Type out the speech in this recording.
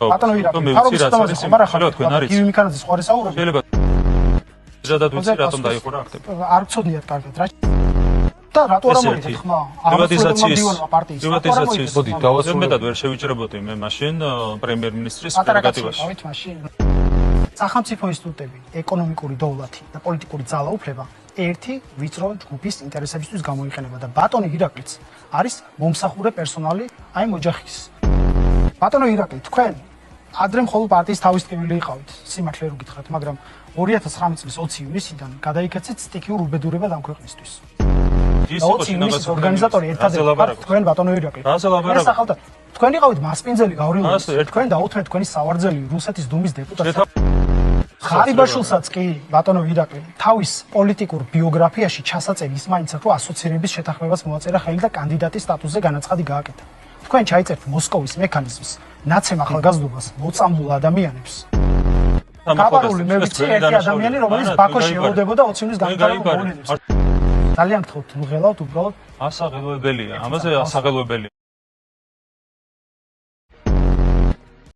ბატონო ირაკლი, თავის სიტყვაზე ხომ არა ხარ თქვენ არის. ივი მიქანაძის ხوارე საუბრობ. შეიძლება ზადად ვიცი რატომ დაიხურა აქტები. არ ვცოდნიათ კარგად რა. და რატო არ მოგიწევთ ხმა? პრივატიზაციის მოდი დავასრულებ. მეტად ვერ შევიჭრებოდი მე მაშინ პრემიერ-მინისტრის პრეროგატივაში. სახელმწიფო ინსტიტუტები, ეკონომიკური დოვლათი და პოლიტიკური ძალაუფლება ერთი ვიწრო ჯგუფის ინტერესებისთვის გამოიყენება და ბატონი ირაკლიც არის მომსახურე პერსონალი აი მოჯახის. ბატონო ირაკლი, თქვენ ადრე მხოლოდ პარტიის თავის ტკივილი იყავით, სიმართლე რო გითხრათ, მაგრამ 2019 წლის 20 ივნისიდან გადაიქცეთ სტიქიურ უბედურებად ამ ქვეყნისთვის. ის იყო შინაგანი ორგანიზატორი ერთადერთი თქვენ ბატონო ირაკლი. თქვენ იყავით მასპინძელი გავრილოვანი. თქვენ დაუთმეთ თქვენი სავარძელი რუსეთის დუმის დეპუტატს. ხარიბაშვილსაც კი ბატონო ირაკლი თავის პოლიტიკურ ბიოგრაფიაში ჩასაწერი ის მაინც რომ ასოცირების შეთანხმებას მოაწერა ხელი და კანდიდატის სტატუსზე განაცხადი გააკეთა. თქვენ ჩაიწერთ მოსკოვის მექანიზმს ნაცემ ახალგაზრდობას მოწამლულ ადამიანებს. კაპარული მე ვიცი ერთი ადამიანი რომელიც ბაქოში ელოდებოდა 20 ივნის განვითარებულ მოვლენებს. ძალიან გთხოვთ, ნუ ღელავთ უბრალოდ ასაღელვებელია, ამაზე ასაღელვებელია.